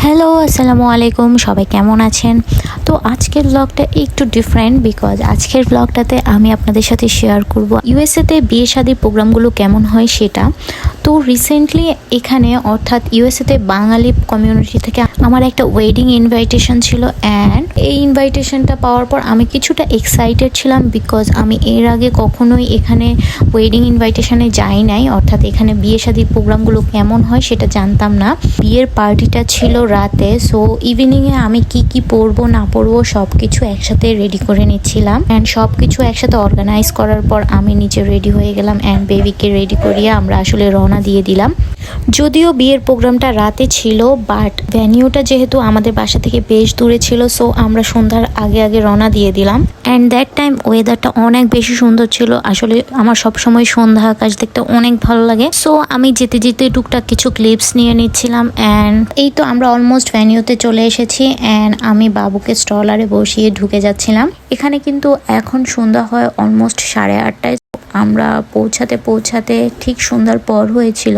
Hello, আসসালামু আলাইকুম। সবাই কেমন আছেন? তো আজকের ব্লগটা একটু ডিফারেন্ট বিকজ আজকের ব্লগটাতে আমি আপনাদের সাথে শেয়ার করব ইউএসএতে বিয়ে শাদির প্রোগ্রামগুলো কেমন হয় সেটা। তো রিসেন্টলি এখানে অর্থাৎ ইউএসএতে বাঙালি কমিউনিটি থেকে আমার একটা ওয়েডিং ইনভাইটেশন ছিল অ্যান্ড এই ইনভাইটেশনটা পাওয়ার পর আমি কিছুটা এক্সাইটেড ছিলাম বিকজ আমি এর আগে কখনোই এখানে ওয়েডিং ইনভাইটেশনে যাই নাই, অর্থাৎ এখানে বিয়ে শাদির প্রোগ্রামগুলো কেমন হয় সেটা জানতাম না। বিয়ের পার্টিটা ছিল রাতে, সো ইভিনিংয়ে আমি কি পরবো না পরবো সব কিছু একসাথে রেডি করে নিচ্ছিলাম অ্যান্ড সব কিছু একসাথে অর্গানাইজ করার পর আমি নিজে রেডি হয়ে গেলাম অ্যান্ড বেবিকে রেডি করিয়ে আমরা আসলে রওনা দিয়ে দিলাম। যদিও বিয়ের প্রোগ্রামটা রাতে ছিল বাট ভ্যানিউটা যেহেতু আমাদের বাসা থেকে বেশ দূরে ছিল, সো আমরা সন্ধ্যার আগে রওনা দিয়ে দিলাম অ্যান্ড দ্যাট টাইম ওয়েদারটা অনেক বেশি সুন্দর ছিল। আসলে আমার সবসময় সন্ধ্যা আকাশ দেখতে অনেক ভালো লাগে, সো আমি যেতে যেতে টুকটাক কিছু ক্লিপস নিয়ে নিচ্ছিলাম অ্যান্ড এই তো আমরা অলমোস্ট ভ্যানিউতে চলে এসেছি অ্যান্ড আমি বাবুকে স্ট্রলারে বসিয়ে ঢুকে যাচ্ছিলাম। এখানে কিন্তু এখন সন্ধ্যা হয় অলমোস্ট 8:30টায়। আমরা পৌঁছাতে ঠিক সন্ধ্যার পর হয়েছিল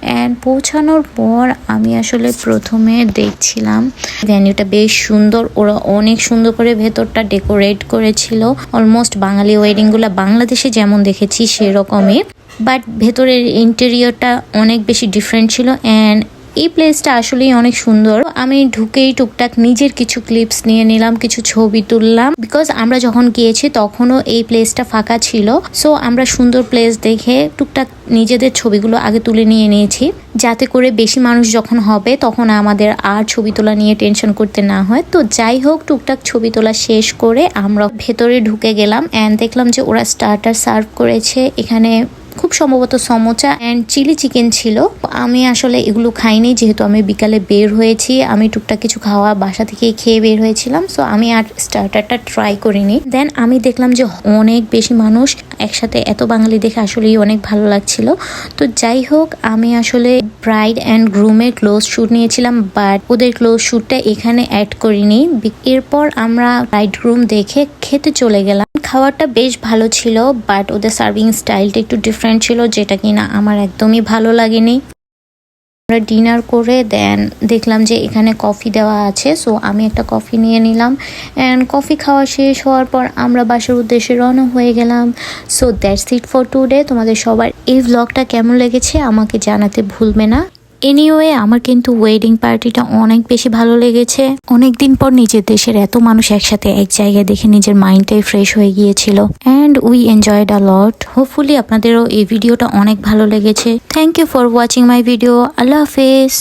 অ্যান্ড পৌঁছানোর পর আমি আসলে প্রথমে দেখছিলাম ভেন্যুটা বেশ সুন্দর, ওরা অনেক সুন্দর করে ভেতরটা ডেকোরেট করেছিল। অলমোস্ট বাঙালি ওয়েডিংগুলো বাংলাদেশে যেমন দেখেছি সেরকমই, বাট ভেতরের ইন্টেরিয়রটা অনেক বেশি ডিফারেন্ট ছিল অ্যান্ড এই প্লেসটা আসলেই অনেক সুন্দর। আমি ঢুকেই টুকটাক নিজের কিছু ক্লিপস নিয়ে নিলাম, কিছু ছবি তুললাম বিকজ আমরা যখন গিয়েছি তখনও এই প্লেসটা ফাঁকা ছিল, সো আমরা সুন্দর প্লেস দেখে টুকটাক নিজেদের ছবিগুলো আগে তুলে নিয়ে নিয়েছি যাতে করে বেশি মানুষ যখন হবে তখন আমাদের আর ছবি তোলা নিয়ে টেনশন করতে না হয়। তো যাই হোক, টুকটাক ছবি তোলা শেষ করে আমরা ভেতরে ঢুকে গেলাম অ্যান্ড দেখলাম যে ওরা স্টার্টার সার্ভ করেছে। এখানে খুব সম্ভবত সমোচা অ্যান্ড চিলি চিকেন ছিল। আমি আসলে এগুলো খাইনি যেহেতু আমি বিকালে বের হয়েছি, আমি টুকটাক কিছু খাওয়া বাসা থেকে খেয়ে বের হয়েছিলাম, সো আমি আর স্টার্টারটা ট্রাই করিনি। দেন আমি দেখলাম যে অনেক বেশি মানুষ একসাথে, এত বাঙালি দেখে আসলেই অনেক ভালো লাগছিল। তো যাই হোক, আমি আসলে ব্রাইড অ্যান্ড গ্রুমের ক্লোজ শ্যুট নিয়েছিলাম বাট ওদের ক্লোজ শ্যুটটা এখানে অ্যাড করিনি। এরপর আমরা ব্রাইড গ্রুম দেখে খেতে চলে গেলাম। খাওয়াটা বেশ ভালো ছিল বাট ওদের সার্ভিং স্টাইলটা একটু ডিফারেন্ট ছিল যেটা কিনা আমার একদমই ভালো লাগেনি। আমরা ডিনার করে দেন দেখলাম যে এখানে কফি দেওয়া আছে, সো আমি একটা কফি নিয়ে নিলাম অ্যান্ড কফি খাওয়া শেষ হওয়ার পর আমরা বাসার উদ্দেশ্যে রওনা হয়ে গেলাম। So that's it for today. তোমাদের সবার এই ভ্লগটা কেমন লেগেছে আমাকে জানাতে ভুলবে না। এনিওয়ে, আমার কিন্তু ওয়েডিং পার্টিটা অনেক বেশি ভালো লেগেছে। অনেকদিন পর নিজের দেশের এত মানুষ একসাথে এক জায়গায় দেখে নিজের মাইন্ডটাই ফ্রেশ হয়ে গিয়েছিল and we enjoyed a lot. Hopefully আপনাদেরও এই ভিডিওটা অনেক ভালো লেগেছে। Thank you for watching my video. আল্লাহ হাফেজ।